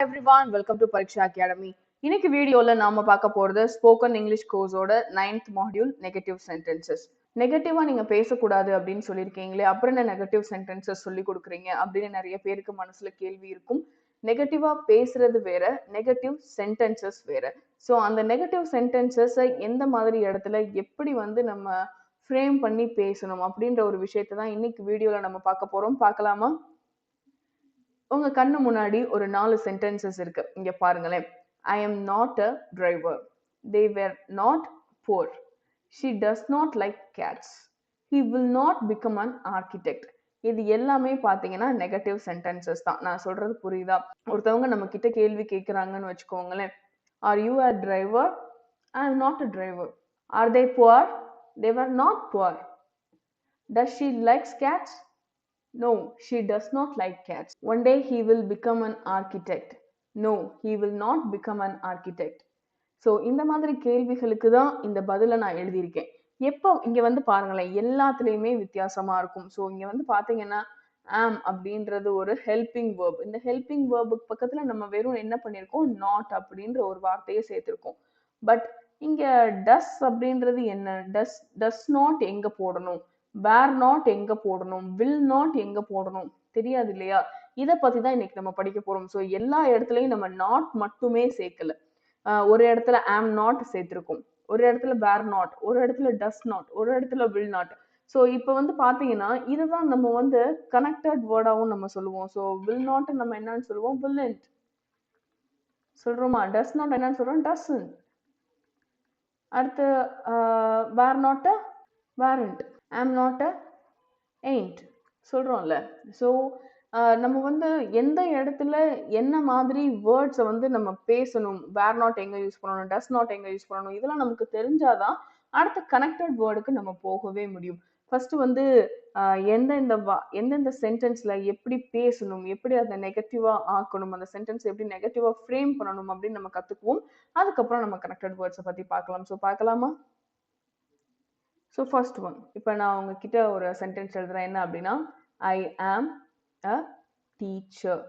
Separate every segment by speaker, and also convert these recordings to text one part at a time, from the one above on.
Speaker 1: everyone, welcome to Pariksha Academy. இன்னைக்கு வீடியோல நாம பார்க்க போறது ஸ்போக்கன் இங்கிலீஷ் கோர்ஸோட 9th மாடியூல் நெகட்டிவ் சென்டென்சஸ். நெகட்டிவா நீங்க பேசக்கூடாது அப்படின்னு சொல்லியிருக்கீங்களே, அப்புறம் என்ன நெகட்டிவ் சென்டென்சஸ் சொல்லி கொடுக்குறீங்க அப்படின்னு நிறைய பேருக்கு மனசுல கேள்வி இருக்கும். நெகட்டிவா பேசுறது வேற, நெகட்டிவ் சென்டென்சஸ் வேற. ஸோ அந்த நெகட்டிவ் சென்டென்சஸை எந்த மாதிரி இடத்துல எப்படி நம்ம ஃப்ரேம் பண்ணி பேசணும் அப்படின்ற ஒரு விஷயத்தை தான் இன்னைக்கு வீடியோல நம்ம பார்க்க போறோம். பார்க்கலாமா? உங்க கண்ணு முன்னாடி ஒரு 4 சென்டென்சஸ் இருக்கு. இங்க பாருங்களேன். I am not a driver. They were not poor. She does not like cats. He will not become an architect. இது எல்லாமே பாத்தீங்கன்னா நெகட்டிவ் சென்டென்சஸ் தான். நான் சொல்றது புரியுதா? ஒருத்தவங்க நம்ம கிட்ட கேள்வி கேட்கறாங்கன்னு வச்சுக்கோங்களேன். Are you a driver? I am not a driver. Are they poor? They were not poor. Does she likes cats? No, she does not like cats. One day he will become an architect. No, he will not become an architect. So இந்த மாதிரி கேள்விகளுக்கு தான் இந்த பதிலை நான் எழுதியிருக்கேன். எப்போ இங்க பாருங்களேன், எல்லாத்துலேயுமே வித்தியாசமா இருக்கும். ஸோ இங்க பார்த்தீங்கன்னா ஆம் அப்படின்றது ஒரு ஹெல்பிங் வேர்ப். இந்த ஹெல்பிங் வேர்புக்கு பக்கத்துல நம்ம வெறும் என்ன பண்ணியிருக்கோம், நாட் அப்படின்ற ஒரு வார்த்தையை சேர்த்திருக்கோம். பட் இங்க டஸ் அப்படின்றது என்ன? டஸ் நாட் எங்க போடணும், வேர் நாட் எங்க போடணும், வில் நாட் எங்க போடணும் தெரியாது இல்லையா? இதை பத்தி தான் இன்னைக்கு நம்ம படிக்க போறோம். ஸோ எல்லா இடத்துலயும் நம்ம நாட் மட்டுமே சேர்க்கல. ஒரு இடத்துல ஆம் நாட் சேர்த்திருக்கோம், ஒரு இடத்துல வேர் நாட், ஒரு இடத்துல டஸ் நாட், ஒரு இடத்துல வில் நாட். ஸோ இப்போ பாத்தீங்கன்னா இதுதான் நம்ம கனெக்டட் வேர்டாவும் நம்ம சொல்லுவோம். ஸோ வில் நாட் நம்ம என்னன்னு சொல்லுவோம், வில்லன்ட் சொல்றோமா? டஸ் நாட் என்னன்னு சொல்றோம், டஸ்ன்ட். அடுத்து were not, weren't. I'm not a ain't சொல்றோம்ல. ஸோ நம்ம எந்த இடத்துல என்ன மாதிரி வேர்ட்ஸை நம்ம பேசணும், வேர் நாட் எங்க யூஸ் பண்ணணும், டஸ் நாட் எங்க யூஸ் பண்ணணும், இதெல்லாம் நமக்கு தெரிஞ்சாதான் அடுத்த கனெக்டட் வேர்டுக்கு நம்ம போகவே முடியும். ஃபர்ஸ்ட் எந்தெந்த சென்டென்ஸ்ல எப்படி பேசணும், எப்படி அதை நெகட்டிவா ஆக்கணும், அந்த சென்டென்ஸ் எப்படி நெகட்டிவா ஃப்ரேம் பண்ணணும் அப்படின்னு நம்ம கத்துக்குவோம். அதுக்கப்புறம் நம்ம கனெக்டட் வேர்ட்ஸை பத்தி பார்க்கலாம். ஸோ பார்க்கலாமா? ஸோ ஃபர்ஸ்ட் ஒன், இப்போ நான் உங்ககிட்ட ஒரு சென்டென்ஸ் எழுதுறேன். என்ன அப்படின்னா, ஐ ஆம் அ டீச்சர்.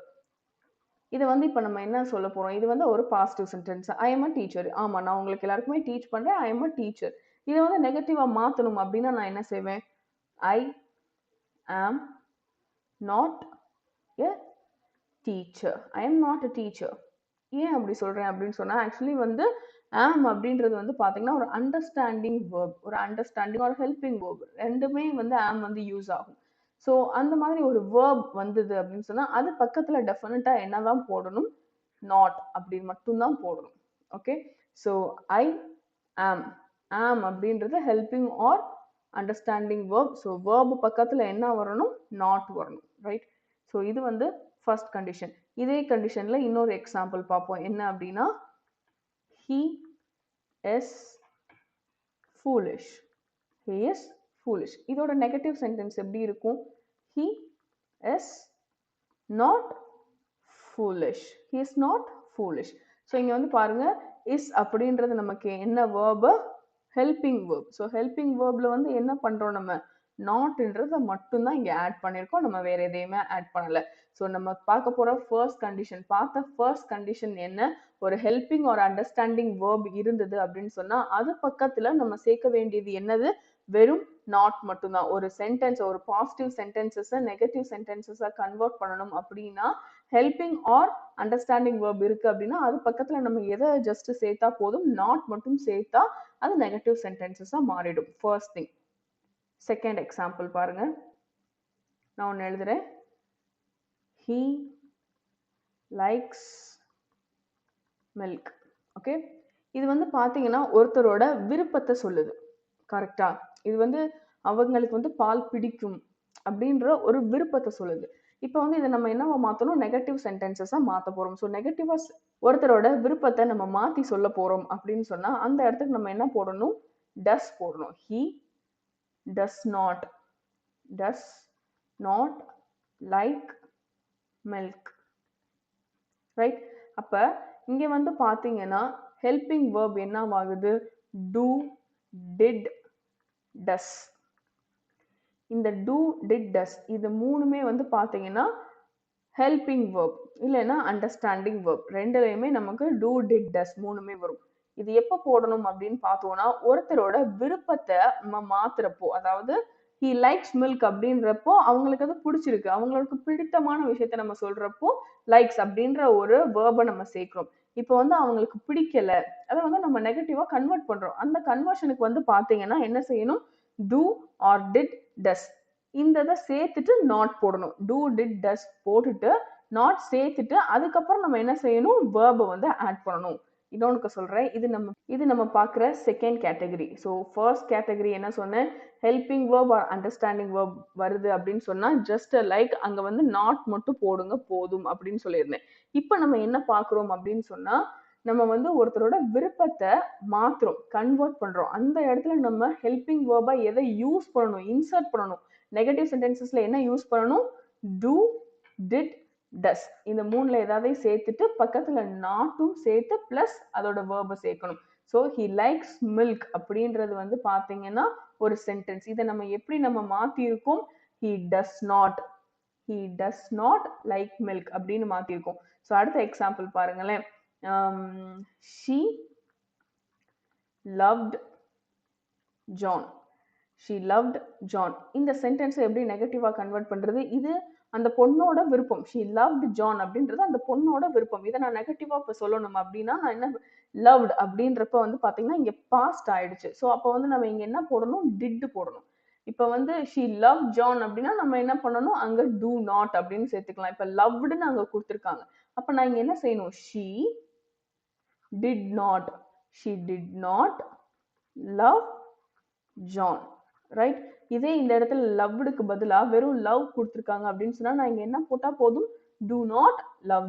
Speaker 1: இதை இப்போ நம்ம என்ன சொல்ல போறோம், இது ஒரு positive sentence. I am a teacher. ஆமா, நான் உங்களுக்கு எல்லாருக்குமே டீச் பண்றேன். I am a teacher. இதை நெகட்டிவா மாத்தணும் அப்படின்னா நான் என்ன செய்வேன், I am not a teacher. I am not a teacher. ஏன் அப்படி சொல்றேன் அப்படின்னு சொன்னா, ஆக்சுவலி ஆம் அப்படின்றது பாத்தீங்கன்னா ஒரு அண்டர்ஸ்டாண்டிங் வேர்ப், ஒரு அண்டர்ஸ்டாண்டிங் ஒரு ஹெல்பிங் வேர்ப், ரெண்டுமே ஆம் யூஸ் ஆகும். ஸோ அந்த மாதிரி ஒரு வேர்ப் வந்தது அப்படின்னு சொன்னா அது பக்கத்துல டெஃபினட்டா என்னதான் போடணும், நாட் அப்படின்னு மட்டும்தான் போடணும். Okay, so I am, am அப்படின்றது helping or understanding verb. So verb பக்கத்துல என்ன வரணும், நாட் வரணும். ரைட். ஸோ இது ஃபர்ஸ்ட் கண்டிஷன். இதே கண்டிஷன்ல இன்னொரு எக்ஸாம்பிள் பார்ப்போம். என்ன அப்படின்னா, he is foolish. He is foolish. இதோட நெகட்டிவ் சென்டென்ஸ் எப்படி இருக்கும், he is not foolish. He is not foolish. So இங்க பாருங்க, is அப்படின்றது நமக்கு என்ன verb, helping verb. So helping verbல என்ன பண்றோம், நம்ம நாட்ன்றதை மட்டும்தான் இங்க ஆட் பண்ணியிருக்கோம், நம்ம வேற எதையுமே ஆட் பண்ணல. ஸோ நம்ம பார்க்க போற ஃபர்ஸ்ட் கண்டிஷன் என்ன, ஒரு ஹெல்பிங் ஒரு அண்டர்ஸ்டாண்டிங் வேர்ப் இருந்தது அப்படின்னு சொன்னா அது பக்கத்துல நம்ம சேர்க்க வேண்டியது என்னது, வெறும் நாட் மட்டும்தான். ஒரு சென்டென்ஸ், ஒரு பாசிட்டிவ் சென்டென்சஸ் நெகட்டிவ் சென்டென்சஸா கன்வெர்ட் பண்ணணும் அப்படின்னா ஹெல்பிங் ஆர் அண்டர்ஸ்டாண்டிங் வேர்ப் இருக்கு அப்படின்னா அது பக்கத்துல நம்ம எதை ஜஸ்ட் சேர்த்தா போதும், நாட் மட்டும் சேர்த்தா அது நெகட்டிவ் சென்டென்சஸா மாறிடும். First thing. செகண்ட் எக்ஸாம்பிள் பாருங்க, நான் ஒன்று எழுதுறேன். he likes milk. ஓகே, இது பாத்தீங்கன்னா ஒருத்தரோட விருப்பத்தை சொல்லுது. கரெக்டா? இது அவங்களுக்கு பால் பிடிக்கும் அப்படின்ற ஒரு விருப்பத்தை சொல்லுது. இப்போ இதை நம்ம என்னவா மாத்தணும், நெகட்டிவ் சென்டென்சஸா மாத்த போறோம். ஸோ நெகட்டிவா ஒருத்தரோட விருப்பத்தை நம்ம மாத்தி சொல்ல போறோம் அப்படின்னு சொன்னா அந்த இடத்துக்கு நம்ம என்ன போடணும், டஸ் போடணும். he does not like milk. Right. அப்ப இங்க பாத்தீங்கன்னா ஹெல்பிங் வேர்ப் என்ன ஆகுது, do, did, does. இந்த do, did, does இது மூணுமே பாத்தீங்கன்னா ஹெல்பிங் verb இல்லைன்னா அண்டர்ஸ்டாண்டிங் verb ரெண்டுலையுமே நமக்கு do did does மூணுமே வரும். இது எப்போ போடணும் அப்படின்னு பார்த்தோம்னா ஒருத்தரோட விருப்பத்தை நம்ம மாத்துறப்போ, அதாவது he likes milk அப்படின்றப்போ அவங்களுக்கு அது பிடிச்சிருக்கு, அவங்களுக்கு பிடித்தமான விஷயத்த நம்ம சொல்றப்போ likes அப்படின்ற ஒரு வேர்பை நம்ம சேர்க்கிறோம். இப்போ வந்து அவங்களுக்கு பிடிக்கல, அதை வந்து நம்ம நெகட்டிவா கன்வெர்ட் பண்றோம். அந்த கன்வர்ஷனுக்கு வந்து பாத்தீங்கன்னா என்ன செய்யணும், do or did does இந்த இதை சேர்த்துட்டு நாட் போடணும். do did does போட்டுட்டு நாட் சேர்த்துட்டு அதுக்கப்புறம் நம்ம என்ன செய்யணும், வேர்பை வந்து ஆட் பண்ணணும். இன்னொன்று சொல்றேன், இது நம்ம பார்க்குற second category. So first category என்ன சொன்னேன், helping verb or understanding verb வருது அப்படின்னு சொன்னா ஜஸ்ட் லைக் அங்க வந்து நாட் மட்டும் போடுங்க போதும் அப்படின்னு சொல்லியிருந்தேன். இப்போ நம்ம என்ன பார்க்குறோம் அப்படின்னு சொன்னா, நம்ம வந்து ஒருத்தரோட விருப்பத்தை மாத்துறோம், கன்வெர்ட் பண்றோம். அந்த இடத்துல நம்ம ஹெல்பிங் வேர்பா எதை யூஸ் பண்ணணும், இன்சர்ட் பண்ணணும். நெகட்டிவ் சென்டென்சஸ்ல என்ன யூஸ் பண்ணணும், do did does இந்த மூணுல ஏதாவது சேர்த்துட்டு பக்கத்துல நாட்டும் சேர்த்து பிளஸ் அதோட வேர்பை சேர்க்கணும். ஸோ he likes milk அப்படின்றது வந்து பாத்தீங்கன்னா ஒரு சென்டென்ஸ். இதை நம்ம எப்படி நம்ம மாத்தி இருக்கோம், he does not like milk அப்படின்னு மாத்திருக்கோம். ஸோ அடுத்த எக்ஸாம்பிள் பாருங்களேன். she loved John. she loved John இந்த சென்டென்ஸை எப்படி நெகட்டிவா கன்வெர்ட் பண்றது, இது அந்த பொண்ணோட விருப்பம். she loved John அப்படின்றது அந்த பொண்ணோட விருப்பம். இதை நான் நெகட்டிவா இப்ப சொல்லணும் அப்படின்னா நான் என்ன, loved அப்படின்றப்ப வந்து பாத்தீங்கன்னா இங்க பாஸ்ட் ஆயிடுச்சு. ஸோ அப்போ வந்து நம்ம இங்க என்ன போடணும், did போடணும். இப்ப வந்து she loved John அப்படின்னா நம்ம என்ன பண்ணணும், அங்க do not அப்படின்னு சேர்த்துக்கலாம். இப்ப lovedன்னு அங்க கொடுத்துருக்காங்க, அப்ப நான் இங்க என்ன செய்யணும், she did not love John, right. இதே இந்த இடத்துல லவ்டுக்கு பதிலா வெறும் லவ் கொடுத்துருக்காங்க அப்படின்னு சொன்னா நான் இங்க என்ன போட்டா போதும், do not love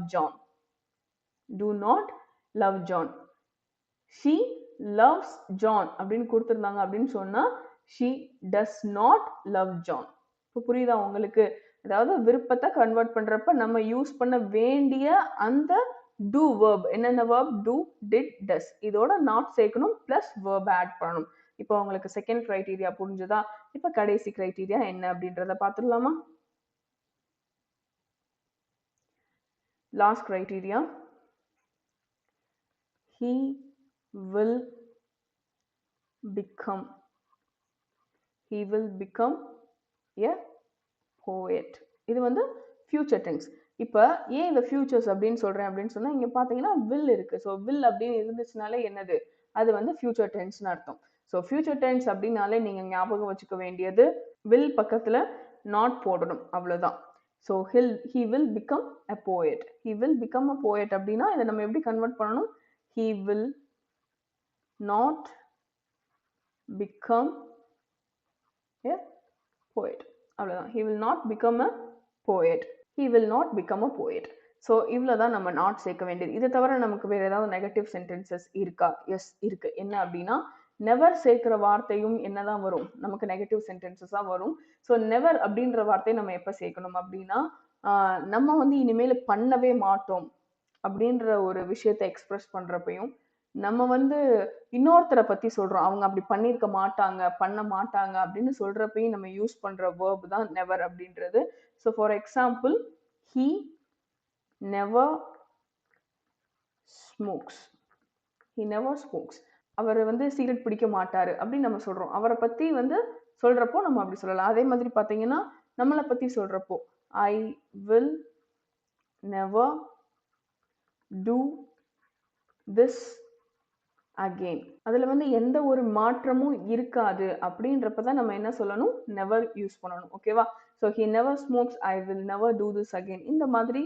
Speaker 1: John. she loves John அப்படின்னு கொடுத்துருந்தாங்க அப்படின்னு சொன்னா she does not love John. இப்போ புரியுதா உங்களுக்கு, அதாவது விருப்பத்தை கன்வெர்ட் பண்றப்ப நம்ம யூஸ் பண்ண வேண்டிய அந்த do verb என்னென்ன verb, do did does இதோட not சேர்க்கணும் பிளஸ் verb ஆட் பண்ணணும். இப்போ உங்களுக்கு செகண்ட் கிரைட்டீரியா புரிஞ்சுதா? இப்ப கடைசி கிரைட்டீரியா என்ன அப்படின்றத பார்த்துடலாமா? Last criteria, he will become a poet. இது வந்து ஃபியூச்சர் டென்ஸ். இப்ப ஏன் இந்த ஃபியூச்சர்ஸ் அப்படின்னு சொல்றேன் அப்படின்னு சொன்னா இங்க பாத்தீங்கன்னா will இருக்கு. ஸோ will அப்படின்னு இருந்துச்சுனாலே என்னது, அது வந்து ஃபியூச்சர் டென்ஸ்னு அர்த்தம். ஸோ ஃபியூச்சர் டென்ஸ் அப்படின்னாலே நீங்க ஞாபகம் வச்சுக்க வேண்டியது will பக்கத்துல not போடணும், அவ்வளவுதான். So he will become a poet. அப்படின்னா இதை நம்ம எப்படி கன்வெர்ட் பண்ணணும், he will not become a poet, அவ்வளவுதான். he will not become a poet. So இவ்வளவுதான் நம்ம நாட் சேர்க்க வேண்டியது. இதை தவிர நமக்கு வேற ஏதாவது நெகட்டிவ் சென்டென்சஸ் இருக்கா? எஸ் இருக்கு. என்ன அப்படின்னா நெவர் சேர்க்கிற வார்த்தையும் என்னதான் வரும், நமக்கு நெகட்டிவ் சென்டென்சஸ் தான் வரும். ஸோ நெவர் அப்படின்ற வார்த்தையை நம்ம எப்ப சேர்க்கணும் அப்படின்னா நம்ம வந்து இனிமேல் பண்ணவே மாட்டோம் அப்படின்ற ஒரு விஷயத்தை எக்ஸ்பிரஸ் பண்றப்பையும், நம்ம வந்து இன்னொருத்தரை பத்தி சொல்றோம், அவங்க அப்படி பண்ணிருக்க மாட்டாங்க, பண்ண மாட்டாங்க அப்படின்னு சொல்றப்பையும் நம்ம யூஸ் பண்ற வேர்ப் தான் நெவர் அப்படின்றது. So for example, he never smokes. அவர் வந்து சிகரெட் பிடிக்க மாட்டாரு அப்படின்னு நம்ம சொல்றோம். அவரை பத்தி வந்து சொல்றப்போ நம்ம அப்படி சொல்லலாம். அதே மாதிரி பாத்தீங்கன்னா நம்மளை பத்தி சொல்றப்போ I will never do this again. அதுல வந்து எந்த ஒரு மாற்றமும் இருக்காது அப்படின்றப்பதான் நம்ம என்ன சொல்லணும், நெவர் யூஸ் பண்ணணும். ஓகேவா? So he never smokes, I will never do this again. இந்த மாதிரி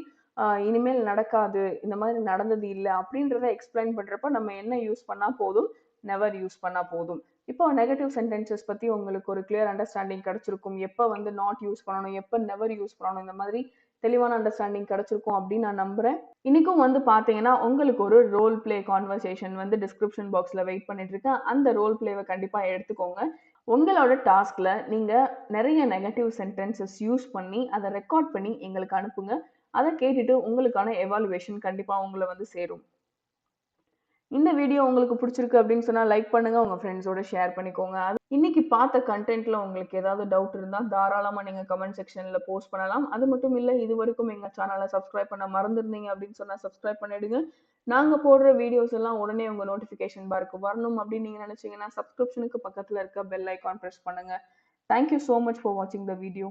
Speaker 1: இனிமேல் நடக்காது, இந்த மாதிரி நடந்தது இல்லை அப்படின்றத எக்ஸ்பிளைன் பண்றப்ப நம்ம என்ன யூஸ் பண்ணா போதும், நெவர் யூஸ் பண்ணா போதும். இப்போ நெகட்டிவ் சென்டென்சஸ் பத்தி உங்களுக்கு ஒரு கிளியர் அண்டர்ஸ்டாண்டிங் கிடைச்சிருக்கும். எப்போ வந்து நாட் யூஸ் பண்ணணும், எப்போ நெவர் யூஸ் பண்ணணும், இந்த மாதிரி தெளிவான அண்டர்ஸ்டாண்டிங் கிடைச்சிருக்கும் அப்படின்னு நான் நம்புறேன். இன்னைக்கும் வந்து பாத்தீங்கன்னா உங்களுக்கு ஒரு ரோல் பிளே கான்வர்சேஷன் வந்து டிஸ்கிரிப்ஷன் பாக்ஸ்ல வெயிட் பண்ணிட்டு இருக்கேன். அந்த ரோல் பிளேவை கண்டிப்பா எடுத்துக்கோங்க. உங்களோட டாஸ்க்ல நீங்க நிறைய நெகட்டிவ் சென்டென்சஸ் யூஸ் பண்ணி அதை ரெக்கார்ட் பண்ணி எங்களுக்கு அனுப்புங்க. அதை கேட்டுட்டு உங்களுக்கான எவாலுவேஷன் கண்டிப்பா உங்களை வந்து சேரும். இந்த வீடியோ உங்களுக்கு பிடிச்சிருக்கு அப்படின்னு சொன்னா லைக் பண்ணுங்க, உங்க ஃப்ரெண்ட்ஸோட ஷேர் பண்ணிக்கோங்க. இன்னைக்கு பார்த்த கண்டென்ட்ல உங்களுக்கு ஏதாவது டவுட் இருந்தா தாராளமா நீங்க கமெண்ட் செக்ஷன்ல போஸ்ட் பண்ணலாம். அது மட்டும் இல்ல, இது வரைக்கும் எங்க சேனலை சப்ஸ்கிரைப் பண்ண மறந்துருந்தீங்க அப்படின்னு சொன்னா சப்ஸ்கிரைப் பண்ணிடுங்க. நாங்க போடுற வீடியோஸ் எல்லாம் உடனே உங்க நோட்டிபிகேஷன் பார்க்கு வரணும் அப்படின்னு நீங்க நினைச்சீங்கன்னா சப்ஸ்கிரிப்ஷனுக்கு பக்கத்துல இருக்க பெல் ஐகான் பிரஸ் பண்ணுங்க. Thank you so much for watching the video.